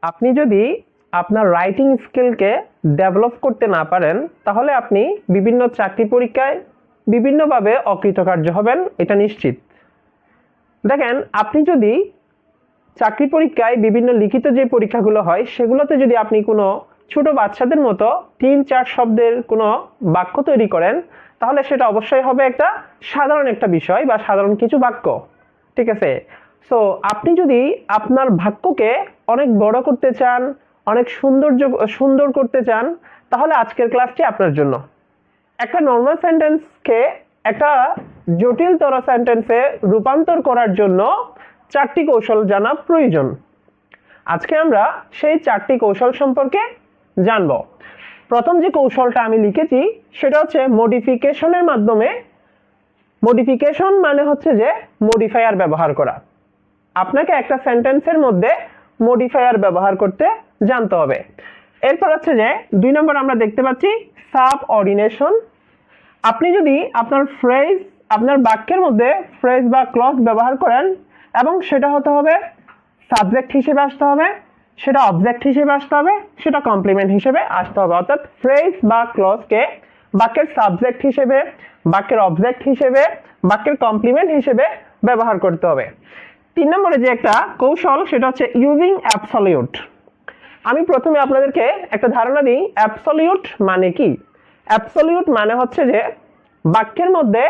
আপনি যদি আপনার রাইটিং স্কিলকে ডেভেলপ করতে না পারেন তাহলে আপনি বিভিন্ন চাকরি পরীক্ষায় বিভিন্নভাবে অকৃতকার্য হবেন, এটা নিশ্চিত। দেখেন, আপনি যদি চাকরি পরীক্ষায় বিভিন্ন লিখিত যে পরীক্ষাগুলো হয় সেগুলোতে যদি আপনি কোনো ছোট বাচ্চাদের মতো 3-4 শব্দের কোনো বাক্য তৈরি করেন তাহলে সেটা অবশ্যই হবে একটা সাধারণ একটা বিষয় বা সাধারণ কিছু বাক্য, ঠিক আছে? সো আপনি যদি আপনার বাক্যকে অনেক বড় করতে চান, অনেক সুন্দর করতে চান, তাহলে আজকের ক্লাসটি আপনার জন্য। একটা নর্মাল সেন্টেন্সকে একটা জটিলতর সেন্টেন্সে রূপান্তর করার জন্য 4টি কৌশল জানা প্রয়োজন। আজকে আমরা সেই 4টি কৌশল সম্পর্কে জানব। প্রথম যে কৌশলটা আমি লিখেছি সেটা হচ্ছে মডিফিকেশনের মাধ্যমে। মডিফিকেশন মানে হচ্ছে যে মডিফায়ার ব্যবহার করা। আপনাকে একটা সেন্টেন্সের মধ্যে মডিফায়ার ব্যবহার করতে জানতে হবে। এরপর হচ্ছে যে 2 নম্বর আমরা দেখতে পাচ্ছি সাবঅর্ডিনেশন। আপনি যদি আপনার বাক্যের মধ্যে ফ্রেজ বা ক্লজ ব্যবহার করেন এবং সেটা হতে হবে সাবজেক্ট হিসেবে আসতে হবে, সেটা অবজেক্ট হিসেবে আসতে হবে, সেটা কমপ্লিমেন্ট হিসেবে আসতে হবে। অর্থাৎ ফ্রেজ বা ক্লজকে বাক্যের সাবজেক্ট হিসেবে, বাক্যের অবজেক্ট হিসেবে, বাক্যের কমপ্লিমেন্ট হিসেবে ব্যবহার করতে হবে। 3 নম্বরে যে একটা কৌশল সেটা হচ্ছে ইউজিং অ্যাবসলিউট। আমি প্রথমে আপনাদেরকে একটা ধারণা দিই অ্যাবসলিউট মানে কি। অ্যাবসলিউট মানে হচ্ছে যে বাক্যের মধ্যে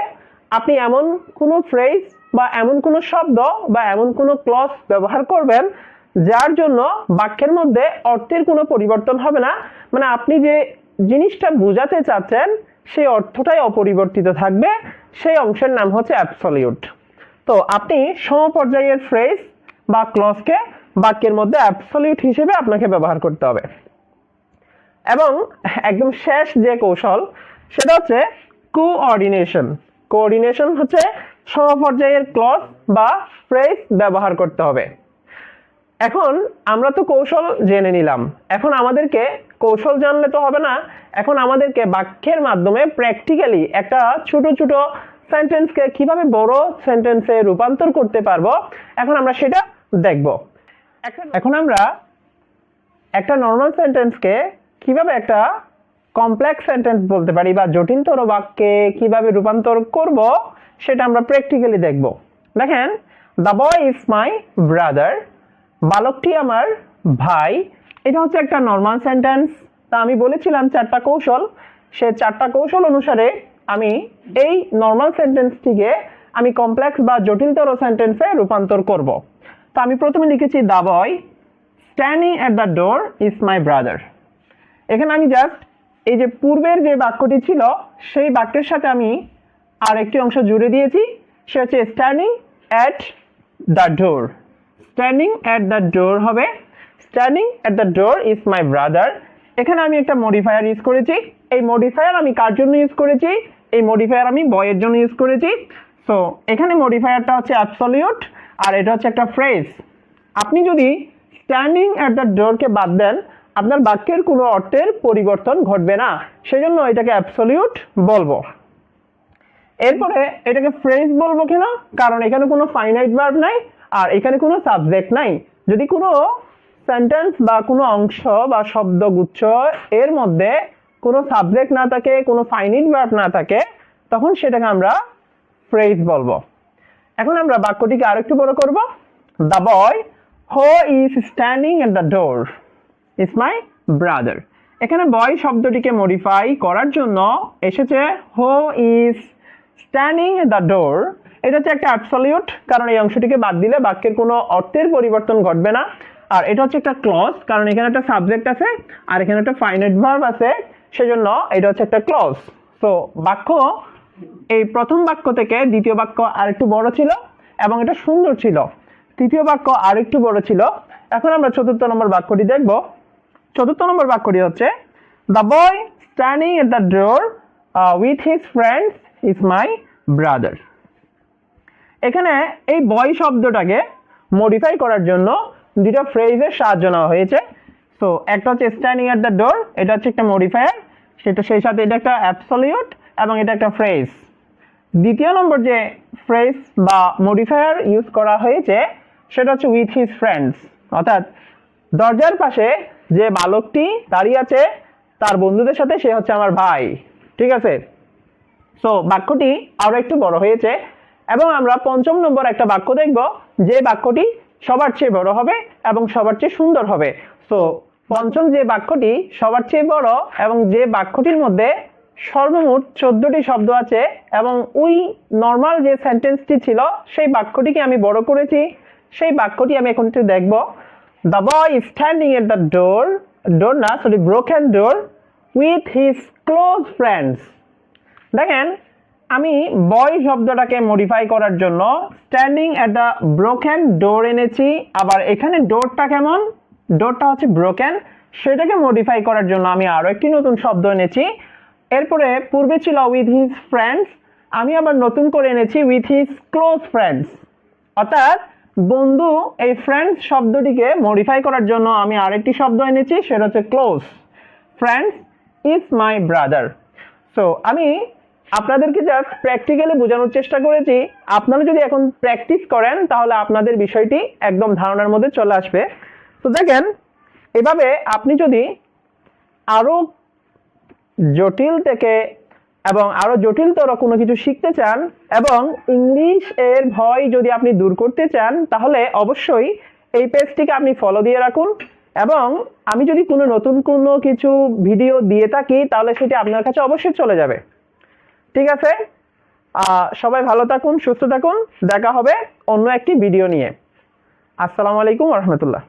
আপনি এমন কোনো ফ্রেজ বা এমন কোনো শব্দ বা এমন কোনো ক্লজ ব্যবহার করবেন যার জন্য বাক্যের মধ্যে অর্থের কোনো পরিবর্তন হবে না, মানে আপনি যে জিনিসটা বোঝাতে চাচ্ছেন সেই অর্থটাই অপরিবর্তিত থাকবে, সেই অংশের নাম হচ্ছে অ্যাবসলিউট। তো আপনি সমপর্যায়ের ফ্রেজ বা ক্লজকে বাক্যের মধ্যে অ্যাবসলিউট হিসেবে আপনাকে ব্যবহার করতে হবে। এবং একদম শেষ যে কৌশল সেটা হচ্ছে কোঅর্ডিনেশন। কোঅর্ডিনেশন হচ্ছে সমপর্যায়ের ক্লজ বা ফ্রেজ ব্যবহার করতে হবে। এখন আমরা তো কৌশল জেনে নিলাম, এখন আমাদেরকে কৌশল জানলে তো হবে না, এখন আমাদেরকে বাক্যের মাধ্যমে প্র্যাকটিক্যালি একটা ছোট ছোট সেন্টেন্সকে কিভাবে বড় সেন্টেন্সে রূপান্তর করতে পারবো এখন আমরা সেটা দেখব। এখন আমরা একটা নর্মাল সেন্টেন্সকে কিভাবে একটা কমপ্লেক্স সেন্টেন্স বলতে পারি বা জটিলতর বাক্যে কিভাবে রূপান্তর করব সেটা আমরা প্র্যাকটিক্যালি দেখব। দেখেন, the boy is my brother, বালকটি আমার ভাই। এটা হচ্ছে একটা নর্মাল সেন্টেন্স। তা আমি বলেছিলাম 4টা কৌশল, সে 4টা কৌশল অনুসারে আমি এই নর্মাল সেন্টেন্সটিকে আমি কমপ্লেক্স বা জটিলতর সেন্টেন্সে রূপান্তর করব। তো আমি প্রথমে লিখেছি the boy standing at the door is my brother. এখানে আমি জাস্ট এই যে পূর্বের যে বাক্যটি ছিল সেই বাক্যের সাথে আমি আর একটি অংশ জুড়ে দিয়েছি, সে হচ্ছে standing at the door. Standing at the door হবে standing at the door is my brother. এখানে আমি একটা মডিফায়ার ইউজ করেছি। এই মডিফায়ার আমি কার জন্য ইউজ করেছি? এই মডিফায়ার আমি বয়ের জন্য ইউজ করেছি। সো এখানে মডিফায়ারটা হচ্ছে অ্যাবসলিউট আর এটা হচ্ছে একটা ফ্রেজ। আপনি যদি স্ট্যান্ডিং এট দ্য ডোরকে বাদ দেন আপনার বাক্যের কোনো অর্থের পরিবর্তন ঘটবে না, সেজন্য এটাকে অ্যাবসলিউট বলবো। এরপরে এটাকে ফ্রেজ বলবো কেন? কারণ এখানে কোনো ফাইনাইট ভার্ব নাই আর এখানে কোনো সাবজেক্ট নাই। যদি কোনো সেন্টেন্স বা কোনো অংশ বা শব্দগুচ্ছ এর মধ্যে কোনো সাবজেক্ট না থাকে, কোনো ফাইনাইট ভার্ব না থাকে, তখন সেটাকে আমরা ফ্রেজ বলবো। এখন আমরা বাক্যটিকে আরেকটু বড় করব। The boy who is standing at the door is my brother. এখানে বয় শব্দটিকে মডিফাই করার জন্য এসেছে who is standing at the ডোর। এটা হচ্ছে একটা অ্যাবসলিউট, কারণ এই অংশটিকে বাদ দিলে বাক্যের কোনো অর্থের পরিবর্তন ঘটবে না। আর এটা হচ্ছে একটা ক্লজ, কারণ এখানে একটা সাবজেক্ট আছে আর এখানে একটা ফাইনাইট ভার্ব আছে, সেজন্য এটা হচ্ছে একটা ক্লজ। সো বাক্য এই প্রথম বাক্য থেকে দ্বিতীয় বাক্য আরেকটু বড় ছিল এবং এটা সুন্দর ছিল। তৃতীয় বাক্য আরেকটু বড় ছিল। এখন আমরা 4র্থ নম্বর বাক্যটি দেখব। 4র্থ নম্বর বাক্যটি হচ্ছে the boy standing at the door with his friends is my brother. এখানে এই বয় শব্দটাকে মডিফাই করার জন্য দুটো ফ্রেজের সাহায্য নেওয়া হয়েছে। সো একটা হচ্ছে স্ট্যান্ডিং এট দ্য ডোর, এটা হচ্ছে একটা মডিফায়ার, সেই সাথে এটা একটা অ্যাবসলিউট এবং এটা একটা ফ্রেজ। দ্বিতীয় নম্বর যে ফ্রেজ বা মডিফায়ার ইউজ করা হয়েছে সেটা হচ্ছে উইথ হিজ ফ্রেন্ডস, অর্থাৎ দরজার পাশে যে বালকটি দাঁড়িয়ে আছে তার বন্ধুদের সাথে সে হচ্ছে আমার ভাই। ঠিক আছে, সো বাক্যটি আরো একটু বড় হয়েছে এবং আমরা ৫ম নম্বর একটা বাক্য দেখব যে বাক্যটি সবার চেয়ে বড় হবে এবং সবার চেয়ে সুন্দর হবে। সো পঞ্চম যে বাক্যটি সবার চেয়ে বড় এবং যে বাক্যটির মধ্যে সর্বমোট 14টি শব্দ আছে এবং ওই নর্মাল যে সেন্টেন্সটি ছিল সেই বাক্যটিকে আমি বড় করেছি, সেই বাক্যটি আমি এখন একটু দেখব। The boy is standing at the broken door with his close friends. দেখেন, আমি বয় শব্দটাকে মডিফাই করার জন্য স্ট্যান্ডিং এট দ্য ব্রোকেন ডোর এনেছি, আবার এখানে ডোরটা কেমন, ডোরটা হচ্ছে ব্রোকেন, সেটাকে মডিফাই করার জন্য আমি আরো একটি নতুন শব্দ এনেছি। এরপরে পূর্বে ছিল উইথ হিজ ফ্রেন্ডস, আমি আবার নতুন করে এনেছি উইথ হিজ ক্লোজ ফ্রেন্ডস। অর্থাৎ বন্ধু, এই ফ্রেন্ডস শব্দটিকে মডিফাই করার জন্য আমি আরেকটি শব্দ এনেছি, সেটা হচ্ছে close. Friends is my brother. So আমি আপনাদেরকে জাস্ট প্র্যাকটিক্যালি বোঝানোর চেষ্টা করেছি। আপনারা যদি এখন প্র্যাকটিস করেন তাহলে আপনাদের বিষয়টি একদম ধারণার মধ্যে চলে আসবে। তো দেখেন, এভাবে আপনি যদি আরো জটিল থেকে এবং আরো জটিলতর কোনো কিছু শিখতে চান এবং ইংলিশ এর ভয় যদি আপনি দূর করতে চান তাহলে অবশ্যই এই পেজটিকে আপনি ফলো দিয়ে রাখুন এবং আমি যদি কোনো নতুন কোনো কিছু ভিডিও দিয়ে থাকি তাহলে সেটি আপনার কাছে অবশ্যই চলে যাবে। ঠিক আছে, সবাই ভালো থাকুন, সুস্থ থাকুন, দেখা হবে অন্য একটি ভিডিও নিয়ে। আসসালামু আলাইকুম ওয়া রাহমাতুল্লাহ।